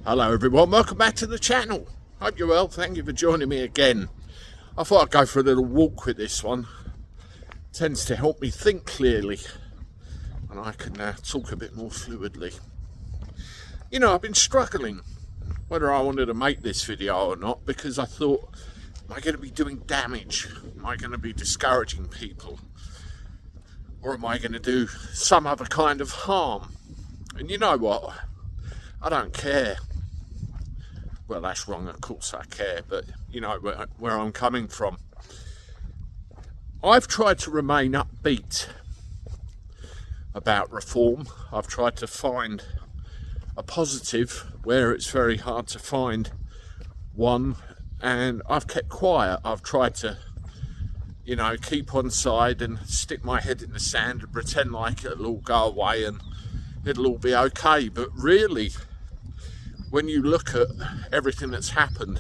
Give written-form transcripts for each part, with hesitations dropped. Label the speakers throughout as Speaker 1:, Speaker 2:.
Speaker 1: Hello everyone, welcome back to the channel. Hope you're well, thank you for joining me again. I thought I'd go for a little walk with this one. It tends to help me think clearly and I can talk a bit more fluidly. You know, I've been struggling whether I wanted to make this video or not, because I thought, am I going to be doing damage? Am I going to be discouraging people? Or am I going to do some other kind of harm? And you know what? I don't care. Well, that's wrong, of course I care, but you know where I'm coming from. I've tried to remain upbeat about reform. I've tried to find a positive where it's very hard to find one, and I've kept quiet. I've tried to, you know, keep on side and stick my head in the sand and pretend like it'll all go away and it'll all be okay. But really, when you look at everything that's happened,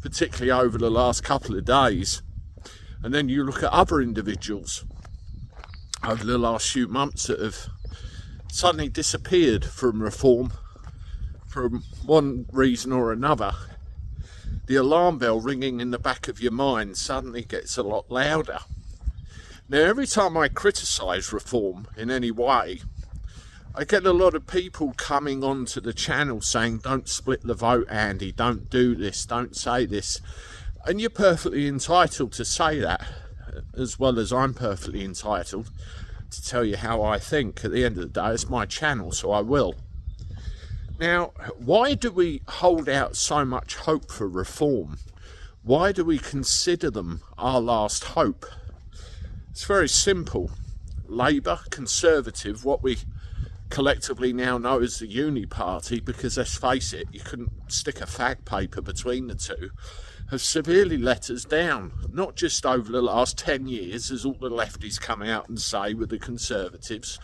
Speaker 1: particularly over the last couple of days, and then you look at other individuals over the last few months that have suddenly disappeared from reform for one reason or another, the alarm bell ringing in the back of your mind suddenly gets a lot louder. Now, every time I criticise reform in any way, I get a lot of people coming onto the channel saying, don't split the vote, Andy, don't do this, don't say this. And you're perfectly entitled to say that, as well as I'm perfectly entitled to tell you how I think. At the end of the day, it's my channel, so I will. Now, why do we hold out so much hope for reform? Why do we consider them our last hope? It's very simple. Labour, Conservative, what we collectively now know as the Uni Party, because let's face it, you couldn't stick a fag paper between the two, have severely let us down. Not just over the last 10 years, as all the lefties come out and say with the Conservatives,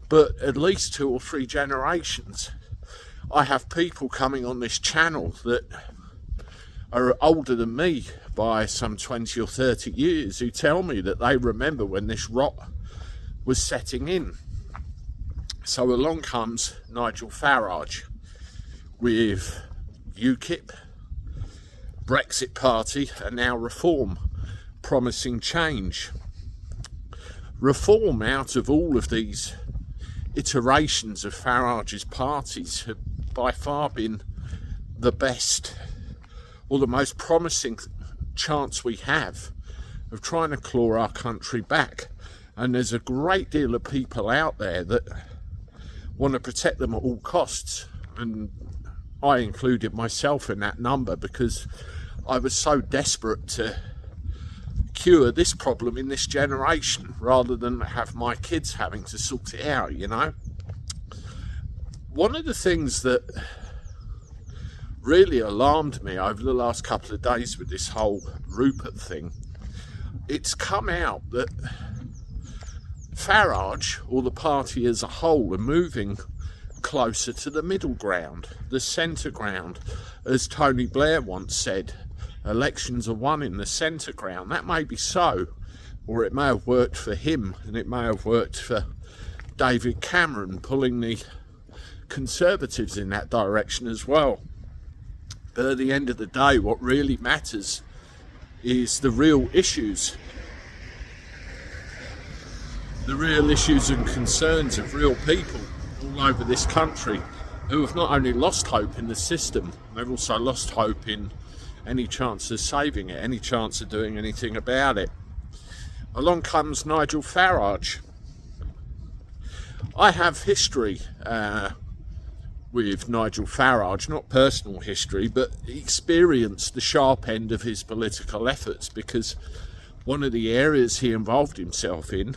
Speaker 1: but at least 2 or 3 generations. I have people coming on this channel that are older than me by some 20 or 30 years who tell me that they remember when this rot was setting in. So along comes Nigel Farage with UKIP, Brexit Party, and now Reform, promising change. Reform, out of all of these iterations of Farage's parties, have by far been the best or the most promising chance we have of trying to claw our country back. And there's a great deal of people out there that want to protect them at all costs, and I included myself in that number, because I was so desperate to cure this problem in this generation rather than have my kids having to sort it out, you know. One of the things that really alarmed me over the last couple of days with this whole Rupert thing, it's come out that Farage, or the party as a whole, are moving closer to the middle ground, the centre ground. As Tony Blair once said, elections are won in the centre ground. That may be so, or it may have worked for him, and it may have worked for David Cameron, pulling the Conservatives in that direction as well. But at the end of the day, what really matters is the real issues. The real issues and concerns of real people all over this country who have not only lost hope in the system, they've also lost hope in any chance of saving it, any chance of doing anything about it. Along comes Nigel Farage. I have history with Nigel Farage, not personal history, but experienced the sharp end of his political efforts, because one of the areas he involved himself in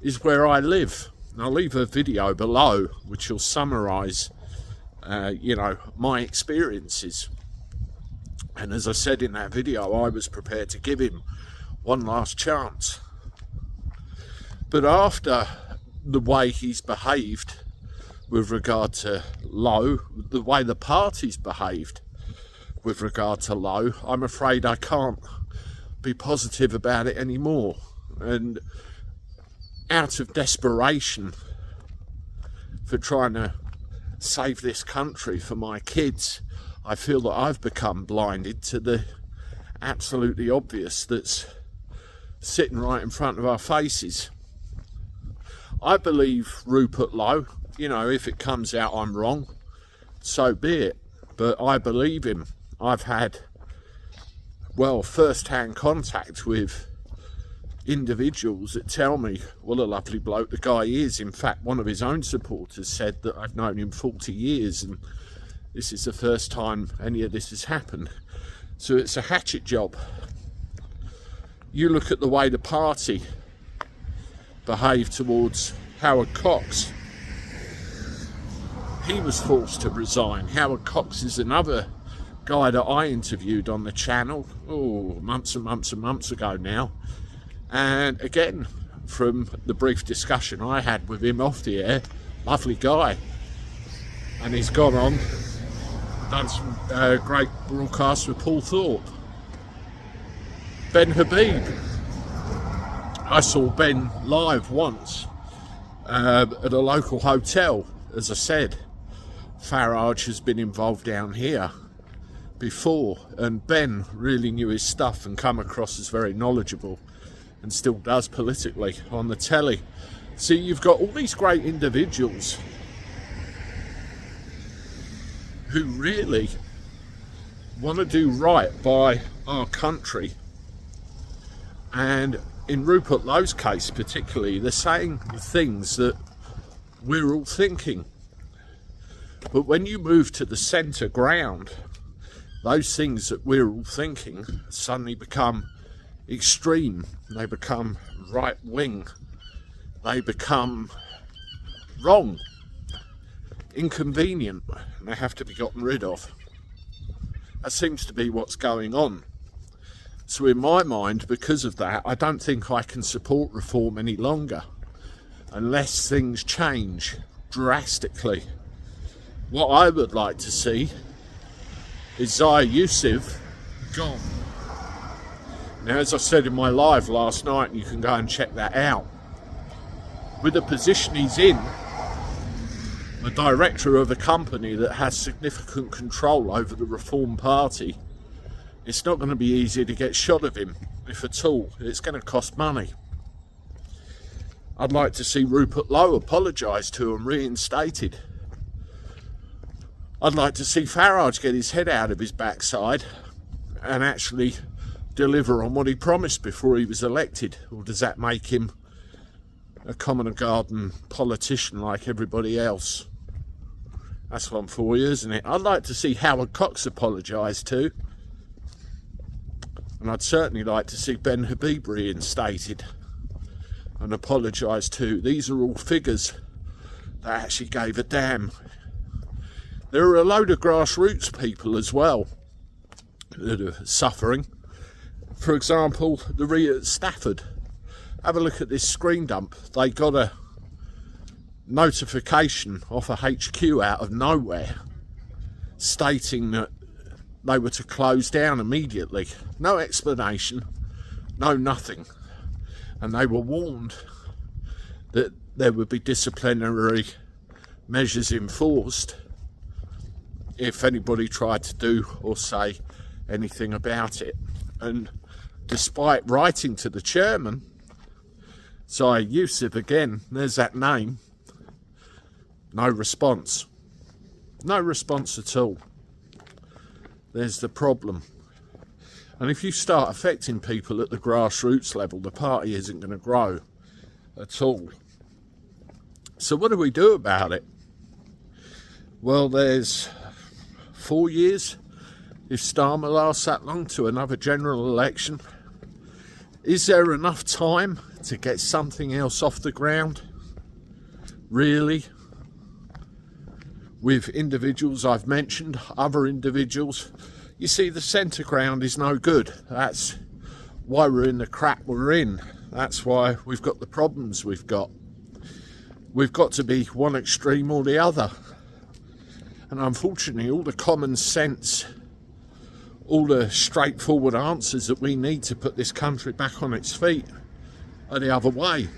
Speaker 1: is where I live. And I'll leave a video below which will summarise, you know, my experiences. And as I said in that video, I was prepared to give him one last chance. But after the way he's behaved with regard to Lowe, the way the party's behaved with regard to Lowe, I'm afraid I can't be positive about it anymore. And out of desperation for trying to save this country for my kids, I feel that I've become blinded to the absolutely obvious that's sitting right in front of our faces. I believe Rupert Lowe. You know, if it comes out I'm wrong, so be it. But I believe him. I've had, well, first-hand contact with individuals that tell me what a lovely bloke the guy is. In fact, one of his own supporters said that I've known him 40 years and this is the first time any of this has happened. So it's a hatchet job. You look at the way the party behaved towards Howard Cox. He was forced to resign. Howard Cox is another guy that I interviewed on the channel, months and months and months ago now. And again, from the brief discussion I had with him off the air, lovely guy. And he's gone on, done some great broadcasts with Paul Thorpe. Ben Habib. I saw Ben live once at a local hotel. As I said, Farage has been involved down here before, and Ben really knew his stuff and come across as very knowledgeable, and still does politically on the telly. See, you've got all these great individuals who really want to do right by our country, and in Rupert Lowe's case particularly, they're saying the things that we're all thinking. But when you move to the centre ground, those things that we're all thinking suddenly become extreme. They become right wing. They become wrong, inconvenient, and they have to be gotten rid of. That seems to be what's going on. So in my mind, because of that, I don't think I can support reform any longer unless things change drastically. What I would like to see is Zahir Yusuf gone. Now, as I said in my live last night, and you can go and check that out, with the position he's in, the director of a company that has significant control over the Reform Party, it's not going to be easy to get shot of him, if at all. It's going to cost money. I'd like to see Rupert Lowe apologise to and reinstated. I'd like to see Farage get his head out of his backside and actually deliver on what he promised before he was elected. Or does that make him a common garden politician like everybody else? That's one for you, isn't it? I'd like to see Howard Cox apologise too. And I'd certainly like to see Ben Habib reinstated and apologise too. These are all figures that actually gave a damn. There are a load of grassroots people as well that are suffering. For example, the RE at Stafford. Have a look at this screen dump. They got a notification off a HQ out of nowhere stating that they were to close down immediately. No explanation, no nothing. And they were warned that there would be disciplinary measures enforced if anybody tried to do or say anything about it. And despite writing to the chairman, Zahir Yusuf, again, there's that name, no response. No response at all. There's the problem. And if you start affecting people at the grassroots level, the party isn't going to grow at all. So what do we do about it? Well, there's 4 years, if Starmer lasts that long, to another general election. Is there enough time to get something else off the ground? Really? With individuals I've mentioned, other individuals, you see, the centre ground is no good. That's why we're in the crap we're in. That's why we've got the problems we've got. We've got to be one extreme or the other. And unfortunately, all the common sense, all the straightforward answers that we need to put this country back on its feet are the other way.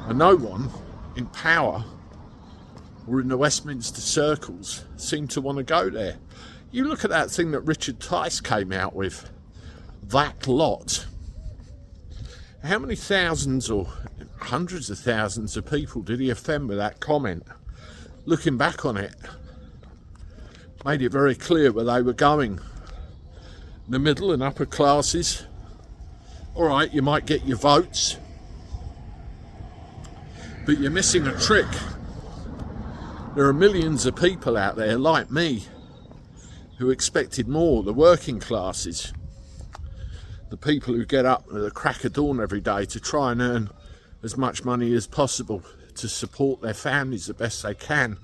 Speaker 1: And no one in power or in the Westminster circles seem to want to go there. You look at that thing that Richard Tice came out with, that lot. How many thousands or hundreds of thousands of people did he offend with that comment? Looking back on it, made it very clear where they were going. The middle and upper classes, all right, you might get your votes, but you're missing a trick. There are millions of people out there like me who expected more. The working classes, the people who get up at the crack of dawn every day to try and earn as much money as possible to support their families the best they can,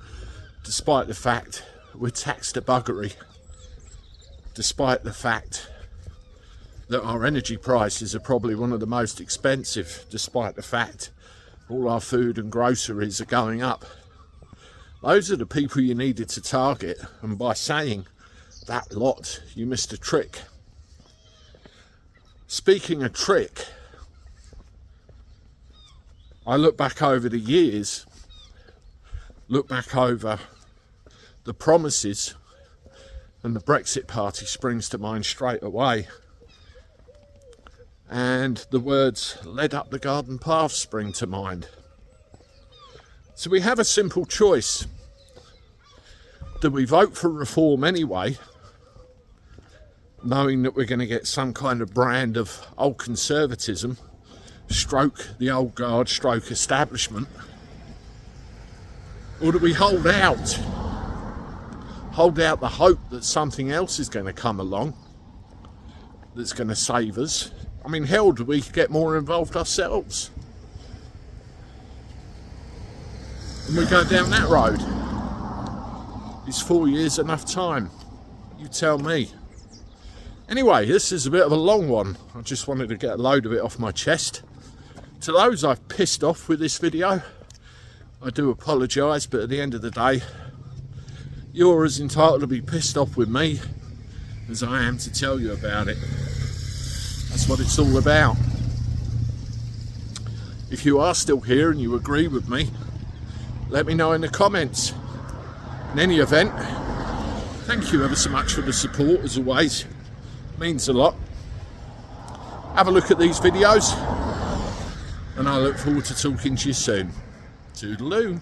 Speaker 1: despite the fact we're taxed to buggery, despite the fact that our energy prices are probably one of the most expensive, despite the fact all our food and groceries are going up. Those are the people you needed to target, and by saying that lot, you missed a trick. Speaking of trick, I look back over the years, look back over the promises, and the Brexit Party springs to mind straight away. And the words "led up the garden path" spring to mind. So we have a simple choice. Do we vote for reform anyway, knowing that we're going to get some kind of brand of old conservatism, stroke the old guard, stroke establishment? Or do we hold out the hope that something else is going to come along that's going to save us? I mean, hell, do we get more involved ourselves? And we go down that road. Is 4 years enough time? You tell me. Anyway, this is a bit of a long one. I just wanted to get a load of it off my chest. To those I've pissed off with this video, I do apologise, but at the end of the day, you're as entitled to be pissed off with me as I am to tell you about it. That's what it's all about. If you are still here and you agree with me, let me know in the comments. In any event, thank you ever so much for the support, as always. Means a lot. Have a look at these videos, and I look forward to talking to you soon. Toodaloo.